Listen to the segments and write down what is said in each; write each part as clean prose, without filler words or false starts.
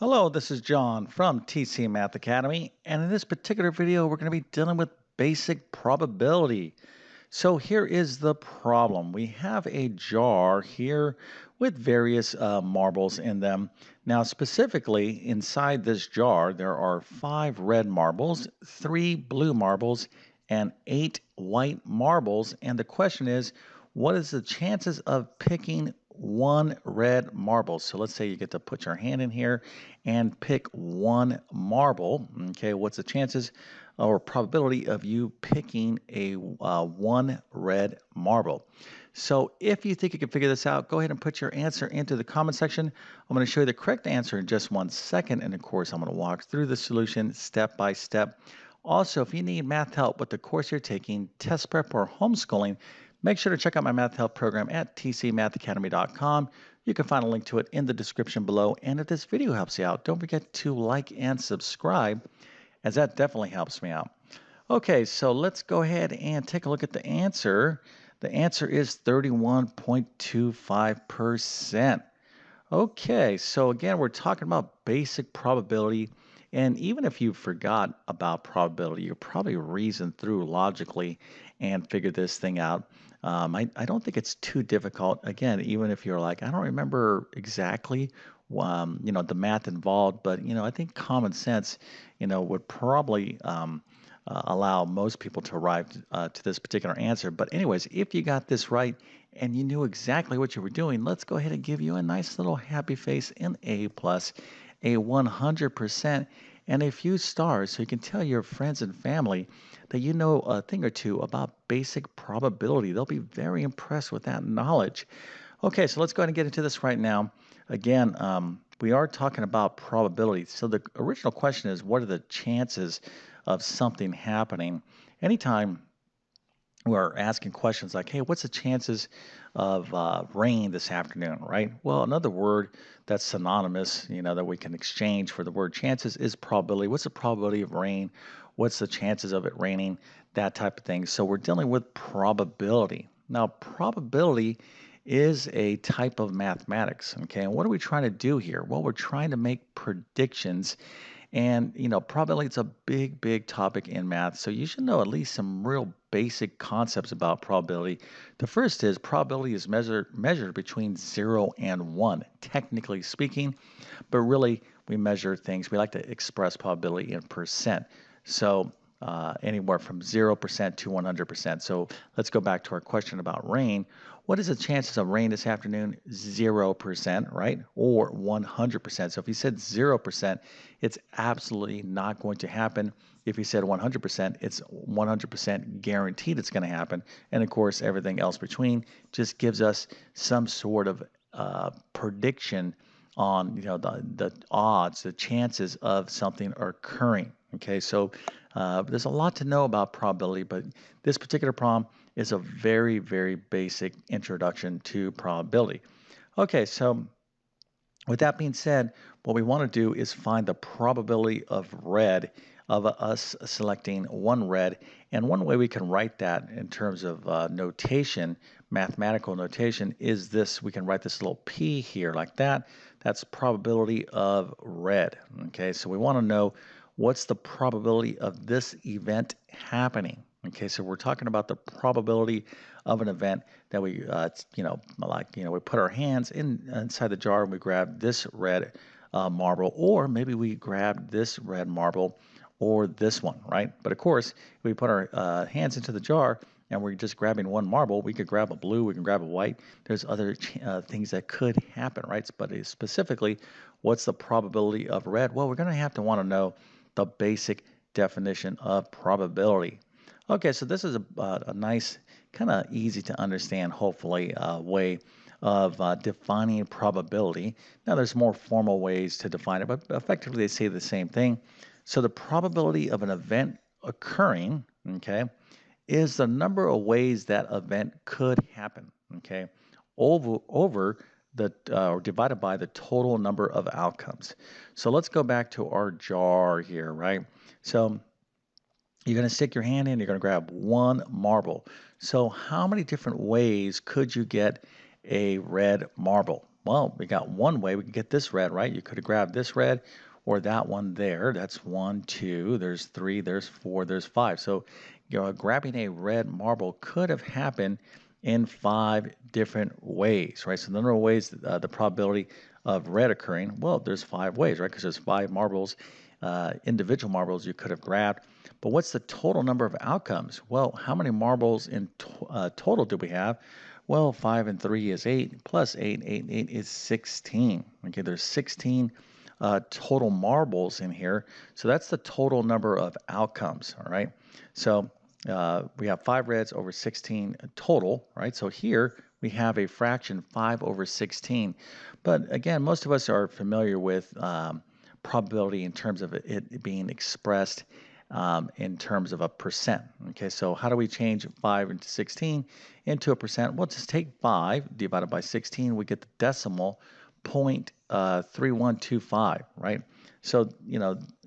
Hello, this is John from TC Math Academy, and in this particular video, we're going to be dealing with basic probability. So here is the problem. We have a jar here with various marbles in them. Now, specifically, inside this jar, there are 5 red marbles, 3 blue marbles, and 8 white marbles. And the question is, what is the chances of picking one red marble? So let's say you get to put your hand in here and pick one marble. Okay, what's the chances or probability of you picking a one red marble? So if you think you can figure this out, go ahead and put your answer into the comment section. I'm going to show you the correct answer in just 1 second. And of course, I'm going to walk through the solution step by step. Also, if you need math help with the course you're taking, test prep, or homeschooling, make sure to check out my math help program at tcmathacademy.com. You can find a link to it in the description below. And if this video helps you out, don't forget to like and subscribe, as that definitely helps me out. Okay, so let's go ahead and take a look at the answer. The answer is 31.25%. Okay, so again, we're talking about basic probability. And even if you forgot about probability, you probably reasoned through logically and figured this thing out. I don't think it's too difficult. Again, even if you're like, I don't remember exactly, the math involved, but, I think common sense, would probably allow most people to arrive to this particular answer. But anyways, if you got this right and you knew exactly what you were doing, let's go ahead and give you a nice little happy face, an A plus, a 100%, and a few stars so you can tell your friends and family that you know a thing or two about basic probability. They'll be very impressed with that knowledge. Okay, so let's go ahead and get into this right now. Again, we are talking about probability. So the original question is, what are the chances of something happening? Anytime we're asking questions like, hey, what's the chances of rain this afternoon, right? Well, another word that's synonymous, that we can exchange for the word chances is probability. What's the probability of rain? What's the chances of it raining? That type of thing. So we're dealing with probability. Now, probability is a type of mathematics, okay? And what are we trying to do here? Well, we're trying to make predictions, and, probability is a big, big topic in math. So you should know at least some real basic concepts about probability. The first is probability is measured between 0 and 1, technically speaking, but really we measure things. We like to express probability in percent. So anywhere from 0% to 100%. So let's go back to our question about rain. What is the chances of rain this afternoon? 0%, right? Or 100%. So if you said 0%, it's absolutely not going to happen. If you said 100%, it's 100% guaranteed it's going to happen. And of course, everything else between just gives us some sort of prediction on the odds, the chances of something occurring. Okay, so there's a lot to know about probability, but this particular problem is a very, very basic introduction to probability. Okay, so with that being said, what we want to do is find the probability of red, of us selecting one red. And one way we can write that in terms of notation, mathematical notation, is this. We can write this little p here like that. That's probability of red. Okay, so we want to know what's the probability of this event happening. Okay, so we're talking about the probability of an event that we, we put our hands inside the jar and we grab this red marble, or maybe we grab this red marble or this one, right? But of course, if we put our hands into the jar and we're just grabbing one marble, we could grab a blue, we can grab a white. There's other things that could happen, right? But specifically, what's the probability of red? Well, we're going to want to know the basic definition of probability. Okay, so this is a nice, kind of easy to understand, hopefully, way of defining probability. Now, there's more formal ways to define it, but effectively they say the same thing. So the probability of an event occurring, okay, is the number of ways that event could happen, okay, over the or divided by the total number of outcomes. So let's go back to our jar here, right? So you're going to stick your hand in, you're going to grab one marble. So how many different ways could you get a red marble? Well, we got one way we could get this red, right? You could have grabbed this red or that one there. That's one, two, there's three, there's four, there's five. So, grabbing a red marble could have happened in five different ways, right? So, the number of ways, the probability of red occurring, well, there's five ways, right? Because there's five marbles, individual marbles you could have grabbed. But what's the total number of outcomes? Well, how many marbles in total do we have? Well, 5 and 3 is 8, plus 8, 8 and 8 is 16. Okay, there's 16 total marbles in here. So that's the total number of outcomes, all right? So we have 5 reds over 16 total, right? So here we have a fraction 5 over 16. But again, most of us are familiar with probability in terms of it being expressed in terms of a percent. Okay, so how do we change 5 into 16 into a percent? Well, just take 5 divided by 16, we get the decimal 0.3125, right? So,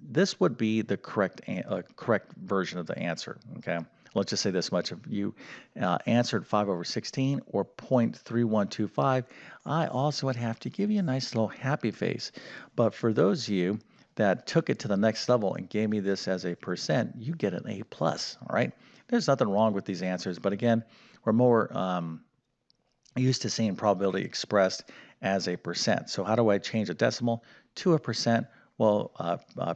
this would be the correct version of the answer, okay? Let's just say this much. If you answered 5 over 16 or 0.3125, I also would have to give you a nice little happy face. But for those of you that took it to the next level and gave me this as a percent, you get an A plus, all right? There's nothing wrong with these answers, but again, we're more used to seeing probability expressed as a percent. So how do I change a decimal to a percent? Well,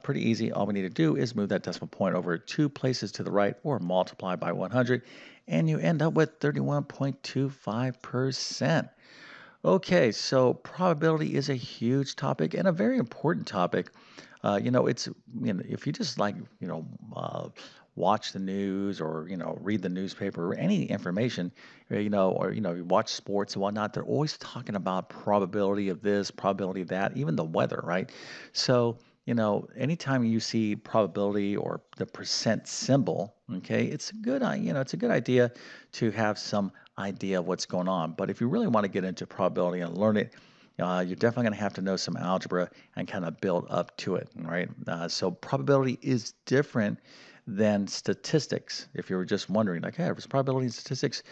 pretty easy. All we need to do is move that decimal point over 2 places to the right or multiply by 100, and you end up with 31.25%. Okay, so probability is a huge topic and a very important topic. It's if you just watch the news or read the newspaper or any information, or you watch sports and whatnot, they're always talking about probability of this, probability of that, even the weather, right? So anytime you see probability or the percent symbol, okay, it's a good idea to have some idea of what's going on. But if you really want to get into probability and learn it, you're definitely going to have to know some algebra and kind of build up to it, right? So probability is different than statistics. If you were just wondering, like, hey, is probability and statistics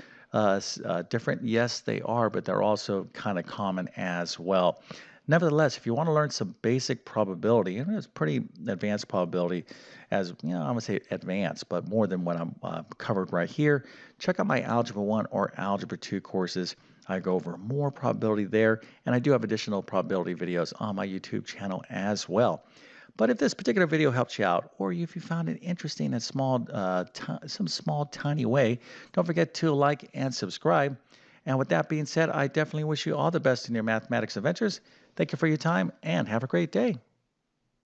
different? Yes, they are, but they're also kind of common as well. Nevertheless, if you want to learn some basic probability, and it's pretty advanced probability, as I'm gonna say advanced, but more than what I'm covered right here, check out my Algebra 1 or Algebra 2 courses. I go over more probability there, and I do have additional probability videos on my YouTube channel as well. But if this particular video helped you out, or if you found it interesting in some small, tiny way, don't forget to like and subscribe. And with that being said, I definitely wish you all the best in your mathematics adventures. Thank you for your time and have a great day.